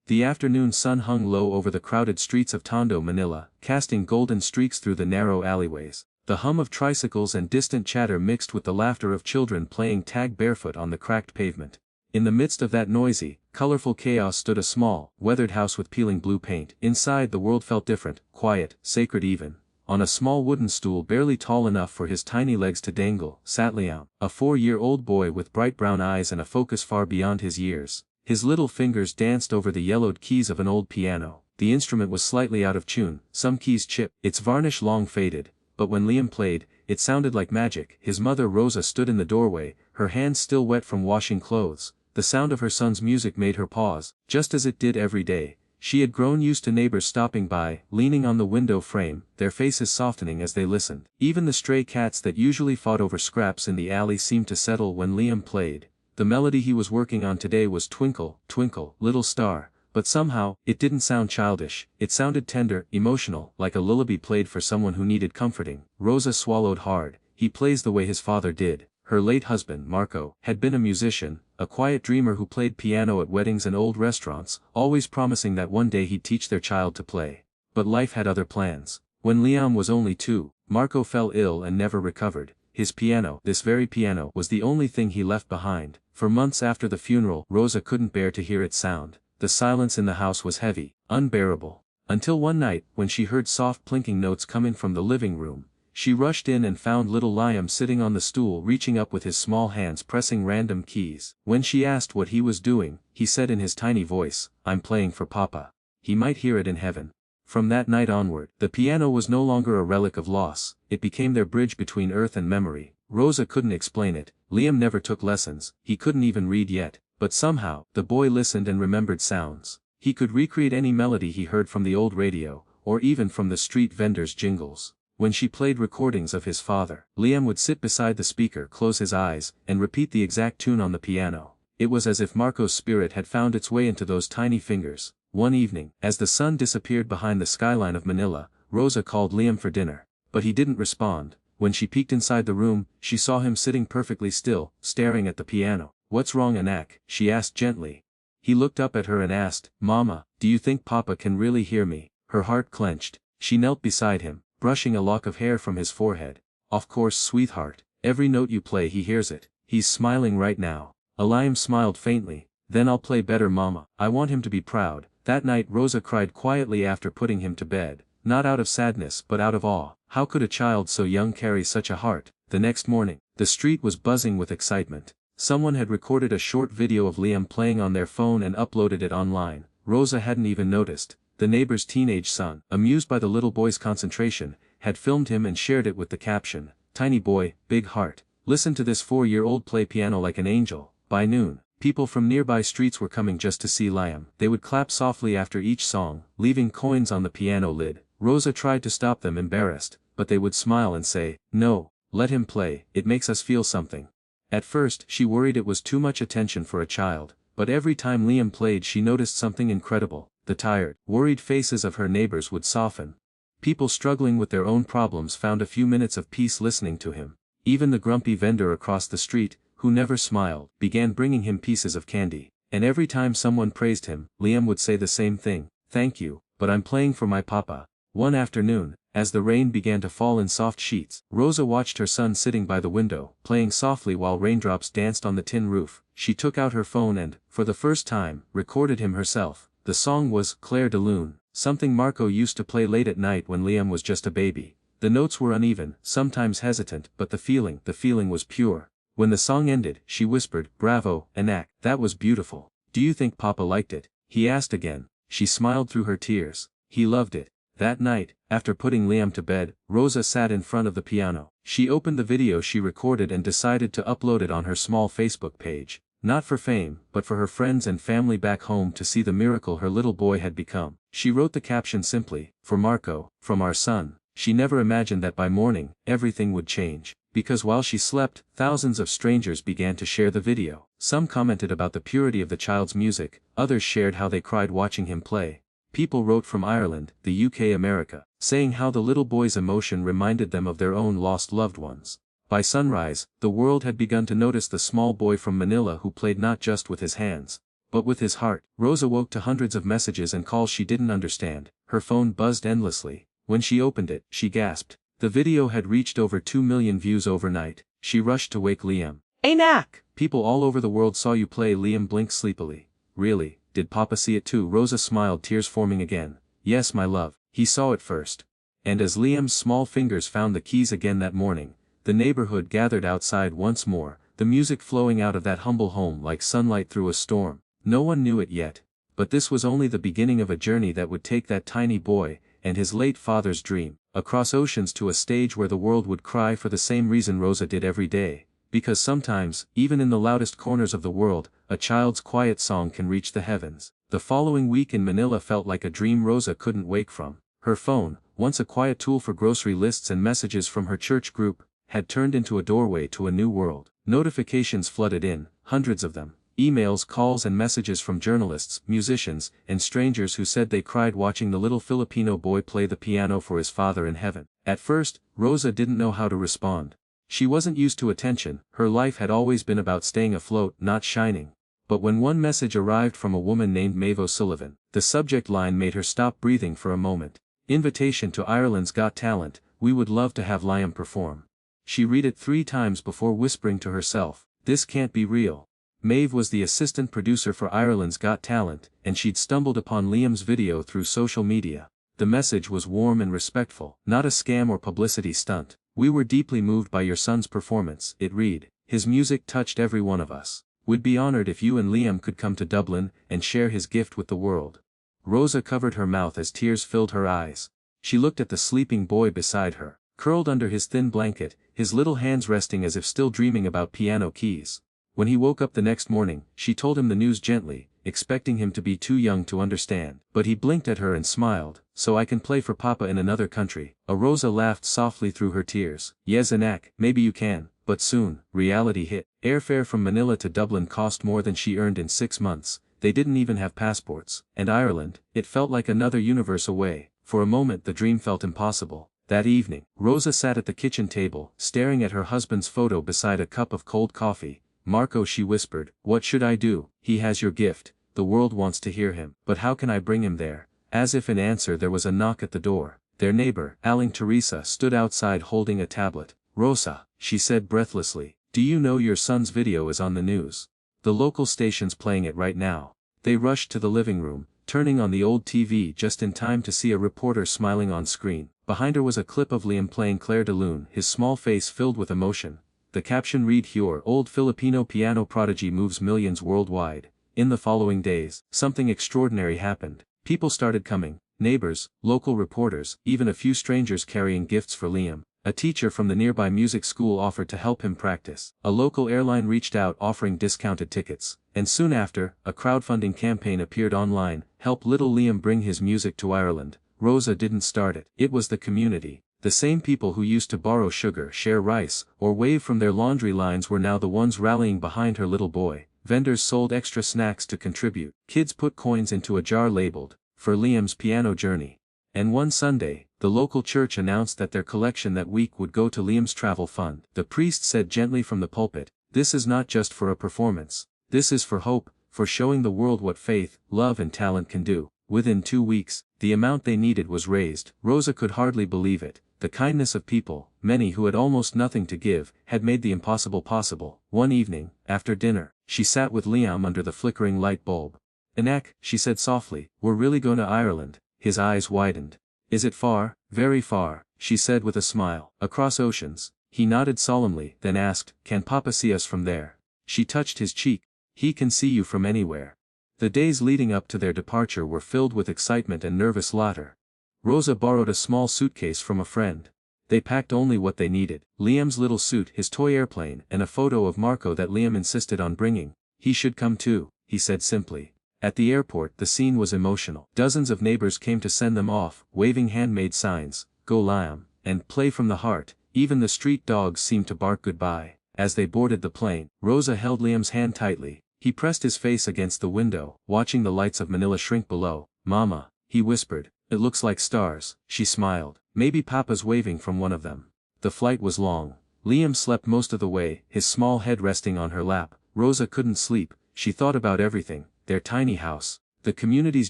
The afternoon sun hung low over the crowded streets of Tondo, Manila, casting golden streaks through the narrow alleyways. The hum of tricycles and distant chatter mixed with the laughter of children playing tag barefoot on the cracked pavement. In the midst of that noisy, colorful chaos stood a small, weathered house with peeling blue paint. Inside the world felt different, quiet, sacred even. On a small wooden stool barely tall enough for his tiny legs to dangle, sat Liam, a 4-year-old boy with bright brown eyes and a focus far beyond his years. His little fingers danced over the yellowed keys of an old piano. The instrument was slightly out of tune, some keys chipped, its varnish long faded, but when Liam played, it sounded like magic. His mother Rosa stood in the doorway, her hands still wet from washing clothes. The sound of her son's music made her pause, just as it did every day. She had grown used to neighbors stopping by, leaning on the window frame, their faces softening as they listened. Even the stray cats that usually fought over scraps in the alley seemed to settle when Liam played. The melody he was working on today was Twinkle, Twinkle, Little Star, but somehow, it didn't sound childish, it sounded tender, emotional, like a lullaby played for someone who needed comforting. Rosa swallowed hard. He plays the way his father did. Her late husband, Marco, had been a musician, a quiet dreamer who played piano at weddings and old restaurants, always promising that one day he'd teach their child to play. But life had other plans. When Liam was only 2, Marco fell ill and never recovered. His piano, this very piano, was the only thing he left behind. For months after the funeral, Rosa couldn't bear to hear its sound. The silence in the house was heavy, unbearable. Until one night, when she heard soft plinking notes coming from the living room, she rushed in and found little Liam sitting on the stool reaching up with his small hands pressing random keys. When she asked what he was doing, he said in his tiny voice, "I'm playing for Papa. He might hear it in heaven." From that night onward, the piano was no longer a relic of loss, it became their bridge between earth and memory. Rosa couldn't explain it, Liam never took lessons, he couldn't even read yet, but somehow, the boy listened and remembered sounds. He could recreate any melody he heard from the old radio, or even from the street vendors' jingles. When she played recordings of his father, Liam would sit beside the speaker, close his eyes, and repeat the exact tune on the piano. It was as if Marco's spirit had found its way into those tiny fingers. One evening, as the sun disappeared behind the skyline of Manila, Rosa called Liam for dinner. But he didn't respond. When she peeked inside the room, she saw him sitting perfectly still, staring at the piano. "What's wrong, Anak?" she asked gently. He looked up at her and asked, "Mama, do you think Papa can really hear me?" Her heart clenched. She knelt beside him, brushing a lock of hair from his forehead. "Of course, sweetheart. Every note you play he hears it. He's smiling right now." Liam smiled faintly. "Then I'll play better, Mama. I want him to be proud." That night Rosa cried quietly after putting him to bed, not out of sadness but out of awe. How could a child so young carry such a heart? The next morning, the street was buzzing with excitement. Someone had recorded a short video of Liam playing on their phone and uploaded it online. Rosa hadn't even noticed. The neighbor's teenage son, amused by the little boy's concentration, had filmed him and shared it with the caption, "Tiny boy, big heart. Listen to this 4-year-old play piano like an angel." By noon, people from nearby streets were coming just to see Liam. They would clap softly after each song, leaving coins on the piano lid. Rosa tried to stop them, embarrassed, but they would smile and say, "No, let him play, it makes us feel something." At first, she worried it was too much attention for a child, but every time Liam played she noticed something incredible. The tired, worried faces of her neighbors would soften. People struggling with their own problems found a few minutes of peace listening to him. Even the grumpy vendor across the street, who never smiled, began bringing him pieces of candy. And every time someone praised him, Liam would say the same thing, "Thank you, but I'm playing for my Papa." One afternoon, as the rain began to fall in soft sheets, Rosa watched her son sitting by the window, playing softly while raindrops danced on the tin roof. She took out her phone and, for the first time, recorded him herself. The song was Clair de Lune, something Marco used to play late at night when Liam was just a baby. The notes were uneven, sometimes hesitant, but the feeling was pure. When the song ended, she whispered, "Bravo, Anak, that was beautiful. Do you think Papa liked it?" he asked again. She smiled through her tears. He loved it. That night, after putting Liam to bed, Rosa sat in front of the piano. She opened the video she recorded and decided to upload it on her small Facebook page. Not for fame, but for her friends and family back home to see the miracle her little boy had become. She wrote the caption simply, "For Marco, from our son." She never imagined that by morning, everything would change. Because while she slept, thousands of strangers began to share the video. Some commented about the purity of the child's music, others shared how they cried watching him play. People wrote from Ireland, the UK, America, saying how the little boy's emotion reminded them of their own lost loved ones. By sunrise, the world had begun to notice the small boy from Manila who played not just with his hands, but with his heart. Rose awoke to hundreds of messages and calls she didn't understand. Her phone buzzed endlessly. When she opened it, she gasped. The video had reached over 2 million views overnight. She rushed to wake Liam. Anak! People all over the world saw you play. Liam blinked sleepily. Really, did Papa see it too? Rosa smiled, tears forming again. Yes, my love, he saw it first. And as Liam's small fingers found the keys again that morning, the neighborhood gathered outside once more, the music flowing out of that humble home like sunlight through a storm. No one knew it yet, but this was only the beginning of a journey that would take that tiny boy, and his late father's dream, across oceans to a stage where the world would cry for the same reason Rosa did every day, because sometimes, even in the loudest corners of the world, a child's quiet song can reach the heavens. The following week in Manila felt like a dream Rosa couldn't wake from. Her phone, once a quiet tool for grocery lists and messages from her church group, had turned into a doorway to a new world. Notifications flooded in, hundreds of them. Emails, calls and messages from journalists, musicians, and strangers who said they cried watching the little Filipino boy play the piano for his father in heaven. At first, Rosa didn't know how to respond. She wasn't used to attention, her life had always been about staying afloat, not shining. But when one message arrived from a woman named Maeve O'Sullivan, the subject line made her stop breathing for a moment. Invitation to Ireland's Got Talent, we would love to have Liam perform. She read it 3 times before whispering to herself, this can't be real. Maeve was the assistant producer for Ireland's Got Talent, and she'd stumbled upon Liam's video through social media. The message was warm and respectful, not a scam or publicity stunt. We were deeply moved by your son's performance, it read. His music touched every one of us. We'd be honored if you and Liam could come to Dublin and share his gift with the world. Rosa covered her mouth as tears filled her eyes. She looked at the sleeping boy beside her, curled under his thin blanket, his little hands resting as if still dreaming about piano keys. When he woke up the next morning, she told him the news gently, expecting him to be too young to understand. But he blinked at her and smiled, so I can play for Papa in another country. Rosa laughed softly through her tears. Yes, Anak, maybe you can, but soon, reality hit. Airfare from Manila to Dublin cost more than she earned in 6 months. They didn't even have passports. And Ireland, it felt like another universe away. For a moment the dream felt impossible. That evening, Rosa sat at the kitchen table, staring at her husband's photo beside a cup of cold coffee. Marco, she whispered, what should I do? He has your gift, the world wants to hear him. But how can I bring him there? As if in answer there was a knock at the door. Their neighbor, Aling Teresa, stood outside holding a tablet. Rosa, she said breathlessly, do you know your son's video is on the news? The local station's playing it right now. They rushed to the living room, turning on the old TV just in time to see a reporter smiling on screen. Behind her was a clip of Liam playing Clair de Lune, his small face filled with emotion. The caption read, "Your old Filipino piano prodigy moves millions worldwide." In the following days, something extraordinary happened. People started coming, neighbors, local reporters, even a few strangers carrying gifts for Liam. A teacher from the nearby music school offered to help him practice. A local airline reached out offering discounted tickets. And soon after, a crowdfunding campaign appeared online, "Help little Liam bring his music to Ireland." Rosa didn't start it. It was the community. The same people who used to borrow sugar, share rice, or wave from their laundry lines were now the ones rallying behind her little boy. Vendors sold extra snacks to contribute. Kids put coins into a jar labeled, "For Liam's Piano Journey." And one Sunday, the local church announced that their collection that week would go to Liam's travel fund. The priest said gently from the pulpit, "This is not just for a performance. This is for hope, for showing the world what faith, love and talent can do." Within 2 weeks, the amount they needed was raised. Rosa could hardly believe it. The kindness of people, many who had almost nothing to give, had made the impossible possible. One evening, after dinner, she sat with Liam under the flickering light bulb. "Anak," she said softly, "we're really going to Ireland." His eyes widened. "Is it far?" "Very far," she said with a smile. "Across oceans." He nodded solemnly, then asked, "Can Papa see us from there?" She touched his cheek. "He can see you from anywhere." The days leading up to their departure were filled with excitement and nervous laughter. Rosa borrowed a small suitcase from a friend. They packed only what they needed: Liam's little suit, his toy airplane, and a photo of Marco that Liam insisted on bringing. "He should come too," he said simply. At the airport the scene was emotional. Dozens of neighbors came to send them off, waving handmade signs, "Go Liam," and "Play from the Heart." Even the street dogs seemed to bark goodbye. As they boarded the plane, Rosa held Liam's hand tightly. He pressed his face against the window, watching the lights of Manila shrink below. "Mama," he whispered, "it looks like stars." She smiled. "Maybe Papa's waving from one of them." The flight was long. Liam slept most of the way, his small head resting on her lap. Rosa couldn't sleep. She thought about everything, their tiny house, the community's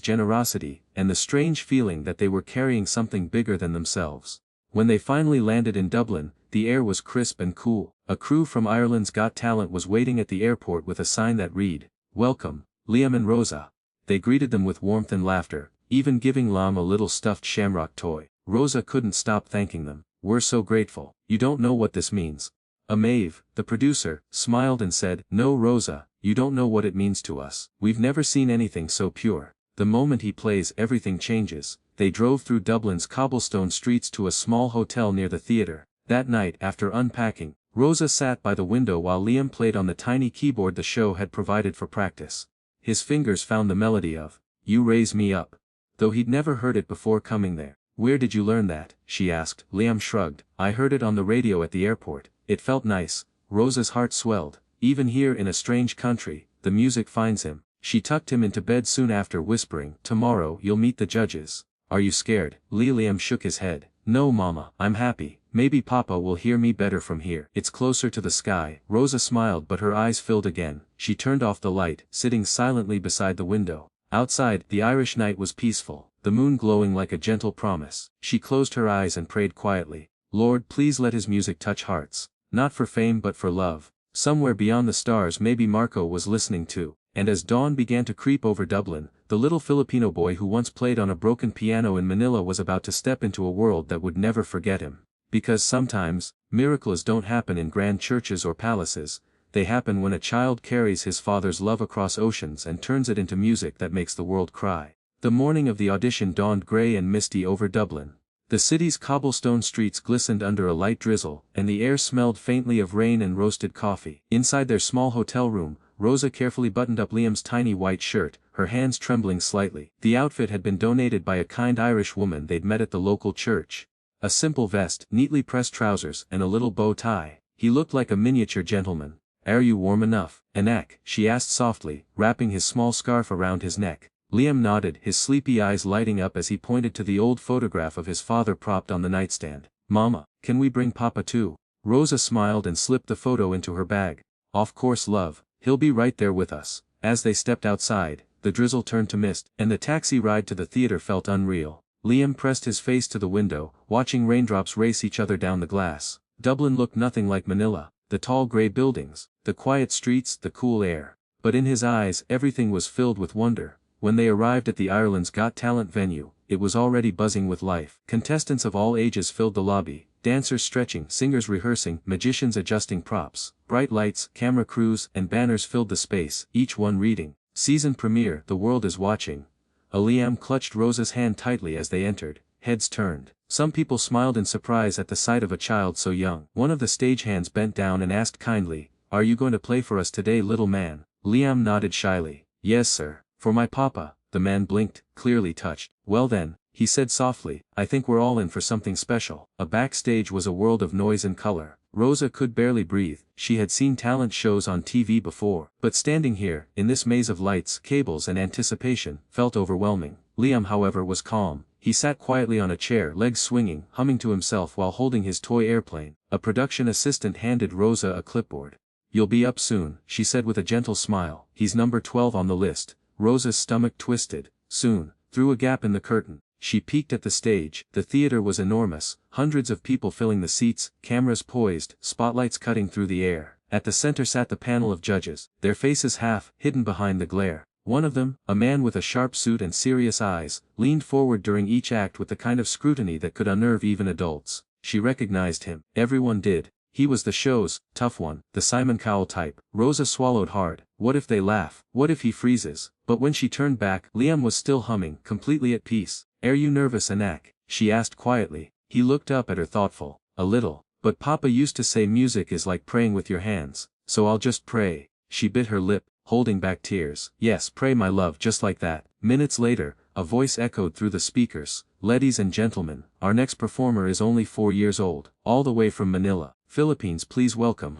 generosity, and the strange feeling that they were carrying something bigger than themselves. When they finally landed in Dublin, the air was crisp and cool. A crew from Ireland's Got Talent was waiting at the airport with a sign that read, "Welcome, Liam and Rosa." They greeted them with warmth and laughter, even giving Liam a little stuffed shamrock toy. Rosa couldn't stop thanking them. "We're so grateful. You don't know what this means." Maeve, the producer, smiled and said, "No, Rosa, you don't know what it means to us. We've never seen anything so pure. The moment he plays, everything changes." They drove through Dublin's cobblestone streets to a small hotel near the theatre. That night, after unpacking, Rosa sat by the window while Liam played on the tiny keyboard the show had provided for practice. His fingers found the melody of "You Raise Me Up," though he'd never heard it before coming there. "Where did you learn that?" she asked. Liam shrugged. "I heard it on the radio at the airport. It felt nice." Rosa's heart swelled. Even here in a strange country, the music finds him. She tucked him into bed soon after, whispering, "Tomorrow you'll meet the judges. Are you scared?" Liam shook his head. "No, Mama, I'm happy. Maybe Papa will hear me better from here. It's closer to the sky." Rosa smiled, but her eyes filled again. She turned off the light, sitting silently beside the window. Outside, the Irish night was peaceful, the moon glowing like a gentle promise. She closed her eyes and prayed quietly. "Lord, please let his music touch hearts. Not for fame but for love." Somewhere beyond the stars, maybe Marco was listening too. And as dawn began to creep over Dublin, the little Filipino boy who once played on a broken piano in Manila was about to step into a world that would never forget him. Because sometimes, miracles don't happen in grand churches or palaces. They happen when a child carries his father's love across oceans and turns it into music that makes the world cry. The morning of the audition dawned grey and misty over Dublin. The city's cobblestone streets glistened under a light drizzle, and the air smelled faintly of rain and roasted coffee. Inside their small hotel room, Rosa carefully buttoned up Liam's tiny white shirt, her hands trembling slightly. The outfit had been donated by a kind Irish woman they'd met at the local church. A simple vest, neatly pressed trousers, and a little bow tie. He looked like a miniature gentleman. "Are you warm enough, Anak?" she asked softly, wrapping his small scarf around his neck. Liam nodded, his sleepy eyes lighting up as he pointed to the old photograph of his father propped on the nightstand. "Mama, can we bring Papa too?" Rosa smiled and slipped the photo into her bag. "Of course, love, he'll be right there with us." As they stepped outside, the drizzle turned to mist, and the taxi ride to the theater felt unreal. Liam pressed his face to the window, watching raindrops race each other down the glass. Dublin looked nothing like Manila, the tall grey buildings, the quiet streets, the cool air. But in his eyes, everything was filled with wonder. When they arrived at the Ireland's Got Talent venue, it was already buzzing with life. Contestants of all ages filled the lobby, dancers stretching, singers rehearsing, magicians adjusting props. Bright lights, camera crews, and banners filled the space, each one reading, "Season premiere, the world is watching." Liam clutched Rosa's hand tightly as they entered, heads turned. Some people smiled in surprise at the sight of a child so young. One of the stagehands bent down and asked kindly, "Are you going to play for us today, little man?" Liam nodded shyly. "Yes, sir. For my papa." The man blinked, clearly touched. "Well then," he said softly, "I think we're all in for something special." Backstage was a world of noise and color. Rosa could barely breathe. She had seen talent shows on TV before, but standing here, in this maze of lights, cables and anticipation, felt overwhelming. Liam, however, was calm. He sat quietly on a chair, legs swinging, humming to himself while holding his toy airplane. A production assistant handed Rosa a clipboard. "You'll be up soon," she said with a gentle smile. "He's number 12 on the list." Rosa's stomach twisted. "Soon." Through a gap in the curtain, she peeked at the stage. The theater was enormous, hundreds of people filling the seats, cameras poised, spotlights cutting through the air. At the center sat the panel of judges, their faces half hidden behind the glare. One of them, a man with a sharp suit and serious eyes, leaned forward during each act with the kind of scrutiny that could unnerve even adults. She recognized him. Everyone did. He was the show's tough one, the Simon Cowell type. Rosa swallowed hard. What if they laugh? What if he freezes? But when she turned back, Liam was still humming, completely at peace. "Are you nervous, Anak?" she asked quietly. He looked up at her thoughtful. "A little. But Papa used to say music is like praying with your hands, so I'll just pray." She bit her lip, holding back tears. "Yes, pray my love, just like that." Minutes later, a voice echoed through the speakers. "Ladies and gentlemen, our next performer is only 4 years old, all the way from Manila, Philippines. Please welcome."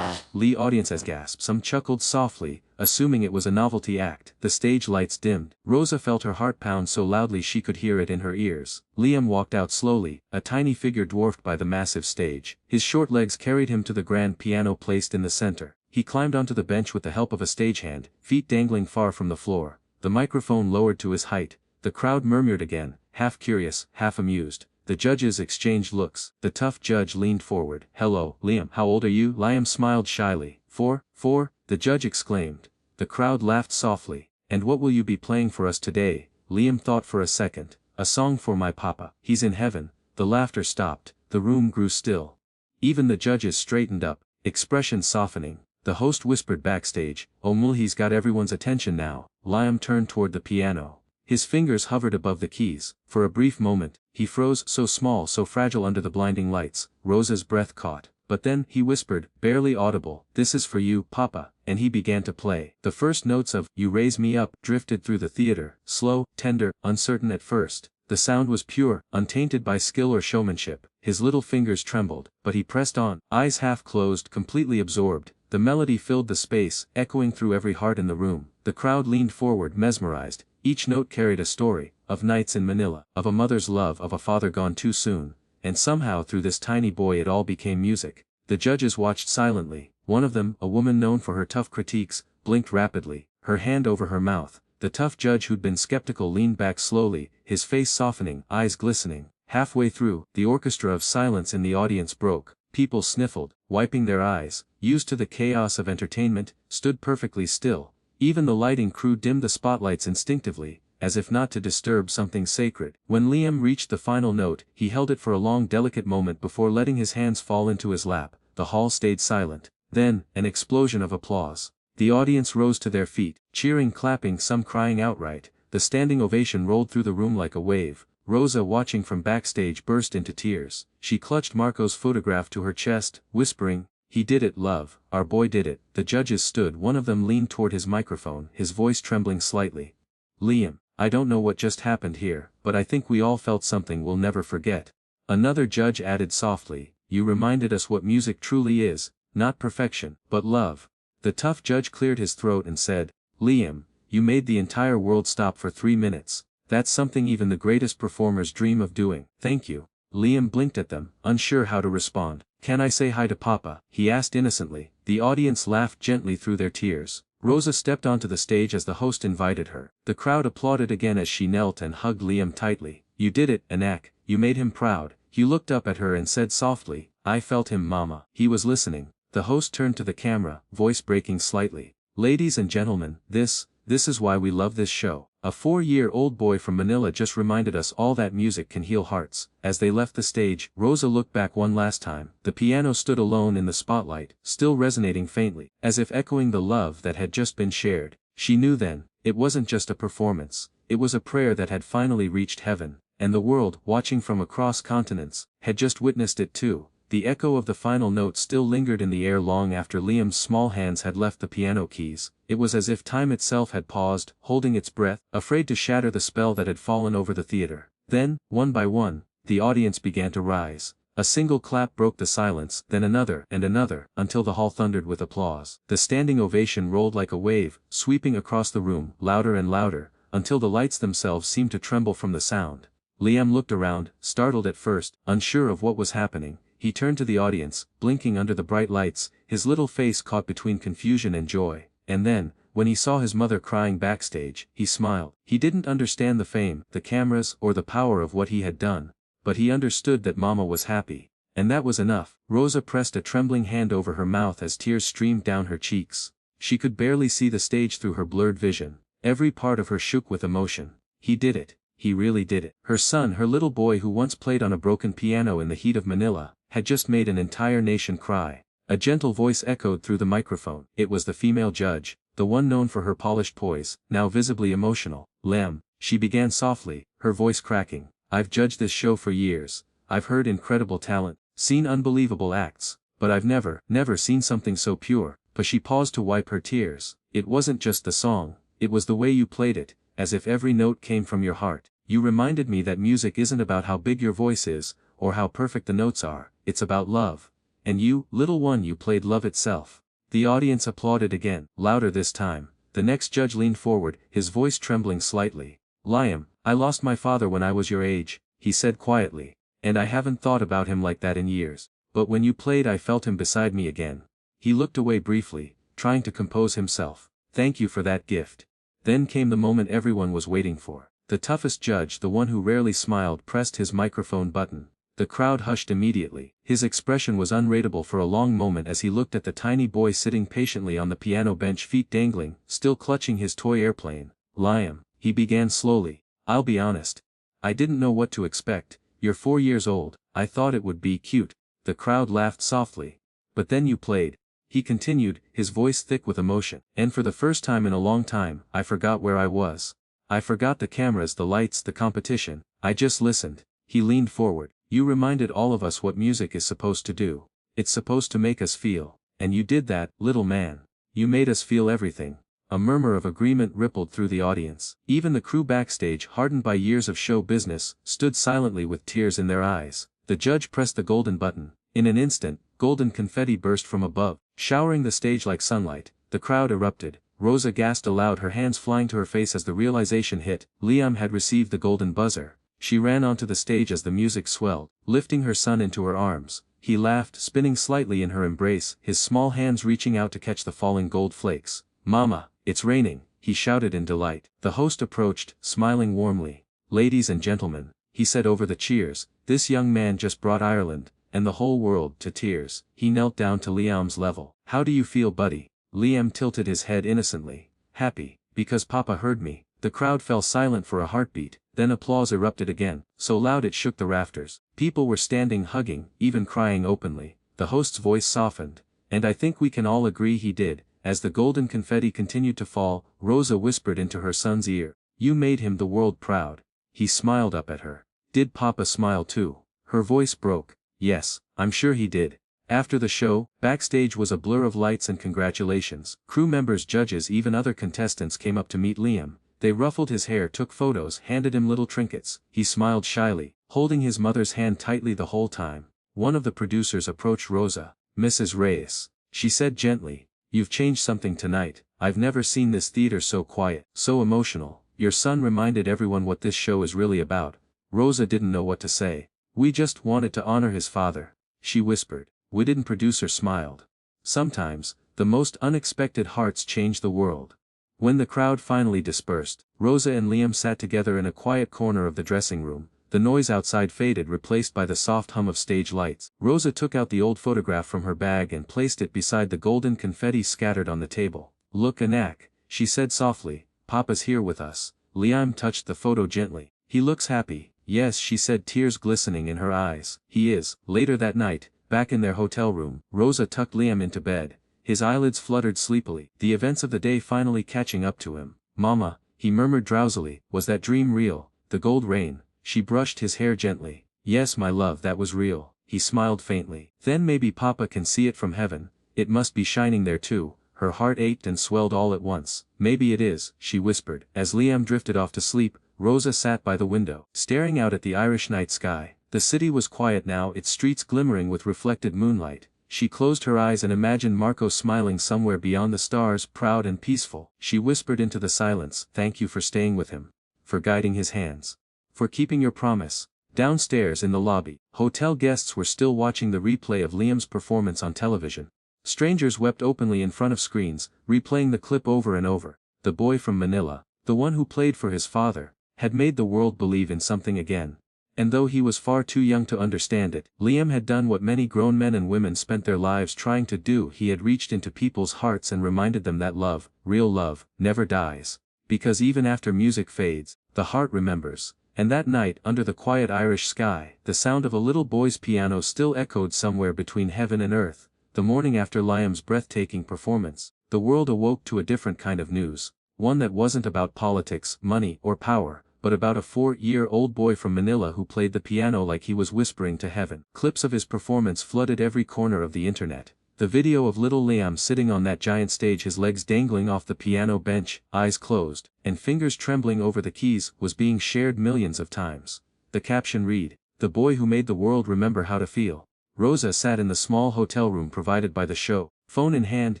Lee audiences gasped. Some chuckled softly, assuming it was a novelty act. The stage lights dimmed. Rosa felt her heart pound so loudly she could hear it in her ears. Liam walked out slowly, a tiny figure dwarfed by the massive stage. His short legs carried him to the grand piano placed in the center. He climbed onto the bench with the help of a stagehand, feet dangling far from the floor. the microphone lowered to his height, the crowd murmured again, half curious, half amused. The judges exchanged looks. The tough judge leaned forward. "Hello, Liam. How old are you?" Liam smiled shyly. Four, the judge exclaimed. The crowd laughed softly. "And what will you be playing for us today?" Liam thought for a second. "A song for my papa. He's in heaven." The laughter stopped. The room grew still. Even the judges straightened up, expressions softening. The host whispered backstage, "Oh Mul, he's got everyone's attention now." Liam turned toward the piano. His fingers hovered above the keys. For a brief moment, he froze, so small, so fragile under the blinding lights. Rosa's breath caught. But then, he whispered, barely audible, "This is for you, Papa," and he began to play. The first notes of "You Raise Me Up" drifted through the theater, slow, tender, uncertain at first. The sound was pure, untainted by skill or showmanship. His little fingers trembled, but he pressed on, eyes half closed, completely absorbed. The melody filled the space, echoing through every heart in the room. The crowd leaned forward, mesmerized. Each note carried a story, of nights in Manila, of a mother's love, of a father gone too soon. And somehow through this tiny boy it all became music. The judges watched silently. One of them, a woman known for her tough critiques, blinked rapidly, her hand over her mouth. The tough judge who'd been skeptical leaned back slowly, his face softening, eyes glistening. Halfway through, the orchestra of silence in the audience broke. People sniffled, wiping their eyes, used to the chaos of entertainment, stood perfectly still. Even the lighting crew dimmed the spotlights instinctively, as if not to disturb something sacred. When Liam reached the final note, he held it for a long, delicate moment before letting his hands fall into his lap. The hall stayed silent. Then, an explosion of applause. The audience rose to their feet, cheering, clapping, some crying outright. The standing ovation rolled through the room like a wave. Rosa, watching from backstage, burst into tears. She clutched Marco's photograph to her chest, whispering, "He did it, love, our boy did it." The judges stood. One of them leaned toward his microphone, his voice trembling slightly. "Liam, I don't know what just happened here, but I think we all felt something we'll never forget." Another judge added softly, "You reminded us what music truly is, not perfection, but love." The tough judge cleared his throat and said, "Liam, you made the entire world stop for 3 minutes. That's something even the greatest performers dream of doing." "Thank you." Liam blinked at them, unsure how to respond. "Can I say hi to Papa?" he asked innocently. The audience laughed gently through their tears. Rosa stepped onto the stage as the host invited her. The crowd applauded again as she knelt and hugged Liam tightly. "You did it, Anak. You made him proud." He looked up at her and said softly, "I felt him, Mama." He was listening. The host turned to the camera, voice breaking slightly. "Ladies and gentlemen, this is why we love this show. A 4-year-old boy from Manila just reminded us all that music can heal hearts." As they left the stage, Rosa looked back one last time. The piano stood alone in the spotlight, still resonating faintly, as if echoing the love that had just been shared. She knew then, it wasn't just a performance, it was a prayer that had finally reached heaven, and the world, watching from across continents, had just witnessed it too. The echo of the final note still lingered in the air long after Liam's small hands had left the piano keys. It was as if time itself had paused, holding its breath, afraid to shatter the spell that had fallen over the theater. Then, one by one, the audience began to rise. A single clap broke the silence, then another and another, until the hall thundered with applause. The standing ovation rolled like a wave, sweeping across the room, louder and louder, until the lights themselves seemed to tremble from the sound. Liam looked around, startled at first, unsure of what was happening. He turned to the audience, blinking under the bright lights, his little face caught between confusion and joy. And then, when he saw his mother crying backstage, he smiled. He didn't understand the fame, the cameras, or the power of what he had done, but he understood that Mama was happy. And that was enough. Rosa pressed a trembling hand over her mouth as tears streamed down her cheeks. She could barely see the stage through her blurred vision. Every part of her shook with emotion. He did it. He really did it. Her son, her little boy who once played on a broken piano in the heat of Manila, had just made an entire nation cry. A gentle voice echoed through the microphone. It was the female judge, the one known for her polished poise, now visibly emotional. "Lem," she began softly, her voice cracking. "I've judged this show for years. I've heard incredible talent, seen unbelievable acts, but I've never seen something so pure." But she paused to wipe her tears. "It wasn't just the song, it was the way you played it, as if every note came from your heart. You reminded me that music isn't about how big your voice is, or how perfect the notes are, it's about love. And you, little one, you played love itself." The audience applauded again, louder this time. The next judge leaned forward, his voice trembling slightly. "Liam, I lost my father when I was your age," he said quietly, "and I haven't thought about him like that in years. But when you played I felt him beside me again." He looked away briefly, trying to compose himself. "Thank you for that gift. Then came the moment everyone was waiting for. The toughest judge, the one who rarely smiled, pressed his microphone button. The crowd hushed immediately. His expression was unreadable for a long moment as he looked at the tiny boy sitting patiently on the piano bench, feet dangling, still clutching his toy airplane. Liam, he began slowly, I'll be honest. I didn't know what to expect. You're 4 years old. I thought it would be cute. The crowd laughed softly. But then you played. He continued, his voice thick with emotion. And for the first time in a long time, I forgot where I was. I forgot the cameras, the lights, the competition. I just listened. He leaned forward. You reminded all of us what music is supposed to do. It's supposed to make us feel. And you did that, little man. You made us feel everything. A murmur of agreement rippled through the audience. Even the crew backstage, hardened by years of show business, stood silently with tears in their eyes. The judge pressed the golden button. In an instant, golden confetti burst from above, showering the stage like sunlight. The crowd erupted. Rosa gasped aloud, her hands flying to her face as the realization hit. Liam had received the golden buzzer. She ran onto the stage as the music swelled, lifting her son into her arms. He laughed, spinning slightly in her embrace, his small hands reaching out to catch the falling gold flakes. Mama, it's raining, he shouted in delight. The host approached, smiling warmly. Ladies and gentlemen, he said over the cheers, this young man just brought Ireland, and the whole world, to tears. He knelt down to Liam's level. How do you feel, buddy? Liam tilted his head innocently. Happy, because Papa heard me. The crowd fell silent for a heartbeat, then applause erupted again, so loud it shook the rafters. People were standing, hugging, even crying openly. The host's voice softened. And I think we can all agree he did. As the golden confetti continued to fall, Rosa whispered into her son's ear. You made him the world proud. He smiled up at her. Did Papa smile too? Her voice broke. Yes, I'm sure he did. After the show, backstage was a blur of lights and congratulations. Crew members, judges, even other contestants came up to meet Liam. They ruffled his hair, took photos, handed him little trinkets. He smiled shyly, holding his mother's hand tightly the whole time. One of the producers approached Rosa. Mrs. Reyes, she said gently, you've changed something tonight. I've never seen this theater so quiet, so emotional. Your son reminded everyone what this show is really about. Rosa didn't know what to say. We just wanted to honor his father, she whispered. We didn't. Producer smiled. Sometimes, the most unexpected hearts change the world. When the crowd finally dispersed, Rosa and Liam sat together in a quiet corner of the dressing room. The noise outside faded, replaced by the soft hum of stage lights. Rosa took out the old photograph from her bag and placed it beside the golden confetti scattered on the table. Look, Anak, she said softly, Papa's here with us. Liam touched the photo gently. He looks happy. Yes, she said, tears glistening in her eyes. He is. Later that night, back in their hotel room, Rosa tucked Liam into bed. His eyelids fluttered sleepily, the events of the day finally catching up to him. Mama, he murmured drowsily, was that dream real? The gold rain. She brushed his hair gently. Yes, my love, that was real. He smiled faintly. Then maybe Papa can see it from heaven. It must be shining there too. Her heart ached and swelled all at once. Maybe it is, she whispered. As Liam drifted off to sleep, Rosa sat by the window, staring out at the Irish night sky. The city was quiet now, its streets glimmering with reflected moonlight. She closed her eyes and imagined Marco smiling somewhere beyond the stars, proud and peaceful. She whispered into the silence, thank you for staying with him. For guiding his hands. For keeping your promise. Downstairs in the lobby, hotel guests were still watching the replay of Liam's performance on television. Strangers wept openly in front of screens, replaying the clip over and over. The boy from Manila, the one who played for his father, had made the world believe in something again. And though he was far too young to understand it, Liam had done what many grown men and women spent their lives trying to do. He had reached into people's hearts and reminded them that love, real love, never dies. Because even after music fades, the heart remembers. And that night, under the quiet Irish sky, the sound of a little boy's piano still echoed somewhere between heaven and earth. The morning after Liam's breathtaking performance, the world awoke to a different kind of news. One that wasn't about politics, money, or power, but about a 4-year-old boy from Manila who played the piano like he was whispering to heaven. Clips of his performance flooded every corner of the internet. The video of little Liam sitting on that giant stage, his legs dangling off the piano bench, eyes closed, and fingers trembling over the keys, was being shared millions of times. The caption read, "The boy who made the world remember how to feel." Rosa sat in the small hotel room provided by the show, phone in hand,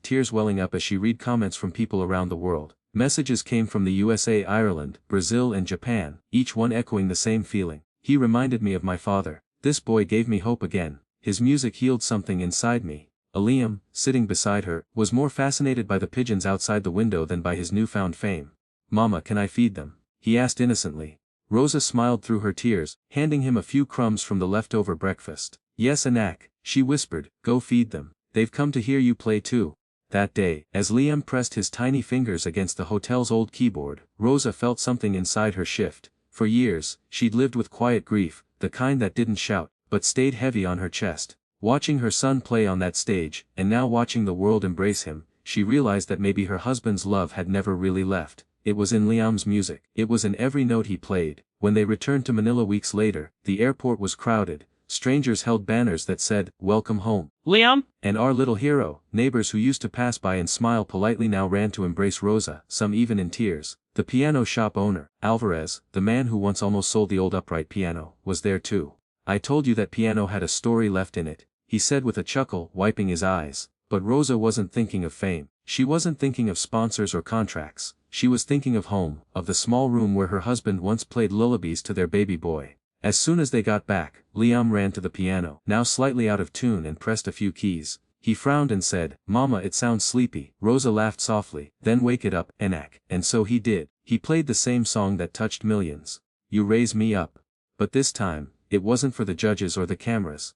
tears welling up as she read comments from people around the world. Messages came from the USA, Ireland, Brazil and Japan, each one echoing the same feeling. He reminded me of my father. This boy gave me hope again. His music healed something inside me. Liam, sitting beside her, was more fascinated by the pigeons outside the window than by his newfound fame. "Mama, can I feed them?" he asked innocently. Rosa smiled through her tears, handing him a few crumbs from the leftover breakfast. "Yes, Anak," she whispered, "go feed them. They've come to hear you play too." That day, as Liam pressed his tiny fingers against the hotel's old keyboard, Rosa felt something inside her shift. For years, she'd lived with quiet grief, the kind that didn't shout, but stayed heavy on her chest. Watching her son play on that stage, and now watching the world embrace him, she realized that maybe her husband's love had never really left. It was in Liam's music. It was in every note he played. When they returned to Manila weeks later, the airport was crowded. Strangers held banners that said, "Welcome home, Liam?" and "Our little hero." Neighbors who used to pass by and smile politely now ran to embrace Rosa, some even in tears. The piano shop owner, Alvarez, the man who once almost sold the old upright piano, was there too. "I told you that piano had a story left in it," he said with a chuckle, wiping his eyes. But Rosa wasn't thinking of fame. She wasn't thinking of sponsors or contracts. She was thinking of home, of the small room where her husband once played lullabies to their baby boy. As soon as they got back, Liam ran to the piano, now slightly out of tune, and pressed a few keys. He frowned and said, "Mama, it sounds sleepy." Rosa laughed softly, "Then wake it up, Anak." And so he did. He played the same song that touched millions. "You Raise Me Up." But this time, it wasn't for the judges or the cameras.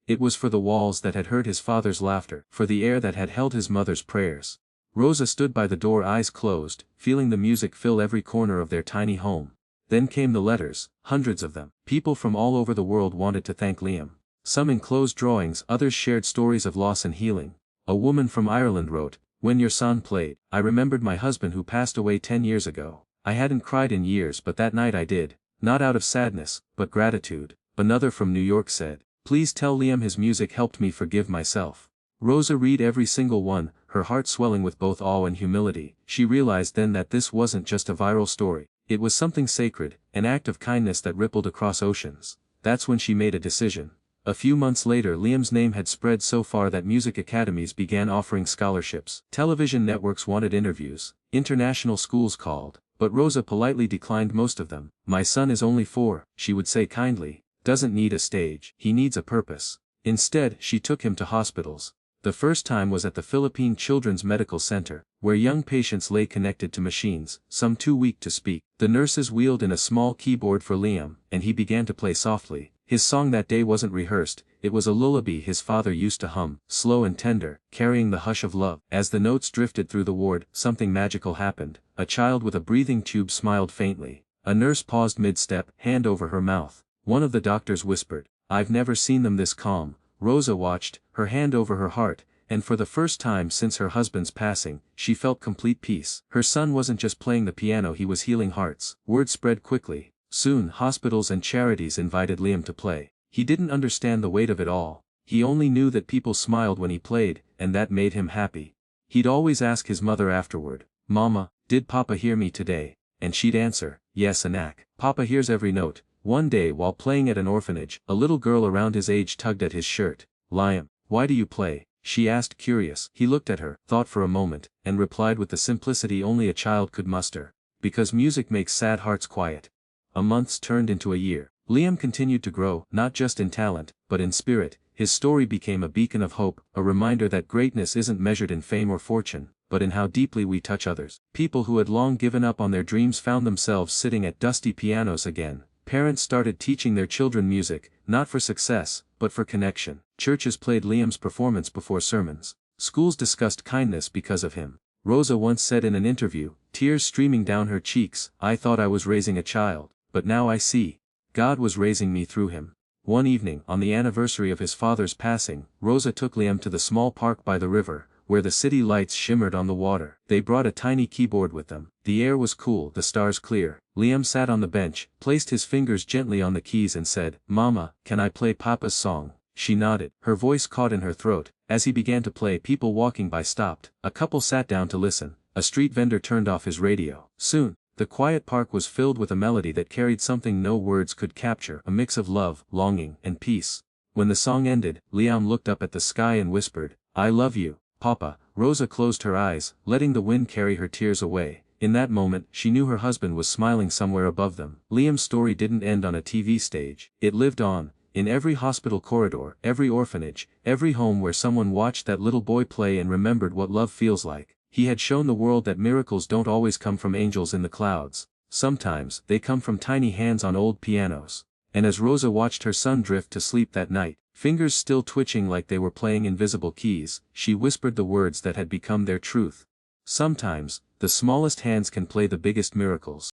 It was for the walls that had heard his father's laughter, for the air that had held his mother's prayers. Rosa stood by the door, eyes closed, feeling the music fill every corner of their tiny home. Then came the letters, hundreds of them. People from all over the world wanted to thank Liam. Some enclosed drawings, others shared stories of loss and healing. A woman from Ireland wrote, "When your son played, I remembered my husband who passed away 10 years ago. I hadn't cried in years, but that night I did, not out of sadness, but gratitude." Another from New York said, "Please tell Liam his music helped me forgive myself." Rosa read every single one, her heart swelling with both awe and humility. She realized then that this wasn't just a viral story. It was something sacred, an act of kindness that rippled across oceans. That's when she made a decision. A few months later, Liam's name had spread so far that music academies began offering scholarships. Television networks wanted interviews. International schools called. But Rosa politely declined most of them. "My son is only 4, she would say kindly. "Doesn't need a stage. He needs a purpose." Instead, she took him to hospitals. The first time was at the Philippine Children's Medical Center, where young patients lay connected to machines, some too weak to speak. The nurses wheeled in a small keyboard for Liam, and he began to play softly. His song that day wasn't rehearsed, it was a lullaby his father used to hum, slow and tender, carrying the hush of love. As the notes drifted through the ward, something magical happened. A child with a breathing tube smiled faintly. A nurse paused mid-step, hand over her mouth. One of the doctors whispered, "I've never seen them this calm." Rosa watched, her hand over her heart, and for the first time since her husband's passing, she felt complete peace. Her son wasn't just playing the piano, he was healing hearts. Word spread quickly. Soon hospitals and charities invited Liam to play. He didn't understand the weight of it all. He only knew that people smiled when he played, and that made him happy. He'd always ask his mother afterward, "Mama, did Papa hear me today?" And she'd answer, "Yes, Anak. Papa hears every note." One day while playing at an orphanage, a little girl around his age tugged at his shirt. "Liam, why do you play?" she asked, curious. He looked at her, thought for a moment, and replied with the simplicity only a child could muster, "Because music makes sad hearts quiet." A month turned into a year. Liam continued to grow, not just in talent, but in spirit. His story became a beacon of hope, a reminder that greatness isn't measured in fame or fortune, but in how deeply we touch others. People who had long given up on their dreams found themselves sitting at dusty pianos again. Parents started teaching their children music, not for success, but for connection. Churches played Liam's performance before sermons. Schools discussed kindness because of him. Rosa once said in an interview, tears streaming down her cheeks, "I thought I was raising a child, but now I see. God was raising me through him." One evening, on the anniversary of his father's passing, Rosa took Liam to the small park by the river, where the city lights shimmered on the water. They brought a tiny keyboard with them. The air was cool, the stars clear. Liam sat on the bench, placed his fingers gently on the keys and said, "Mama, can I play Papa's song?" She nodded. Her voice caught in her throat. As he began to play, people walking by stopped. A couple sat down to listen. A street vendor turned off his radio. Soon, the quiet park was filled with a melody that carried something no words could capture, a mix of love, longing, and peace. When the song ended, Liam looked up at the sky and whispered, "I love you, Papa." Rosa closed her eyes, letting the wind carry her tears away. In that moment, she knew her husband was smiling somewhere above them. Liam's story didn't end on a TV stage. It lived on, in every hospital corridor, every orphanage, every home where someone watched that little boy play and remembered what love feels like. He had shown the world that miracles don't always come from angels in the clouds, sometimes they come from tiny hands on old pianos. And as Rosa watched her son drift to sleep that night, fingers still twitching like they were playing invisible keys, she whispered the words that had become their truth. Sometimes, the smallest hands can play the biggest miracles.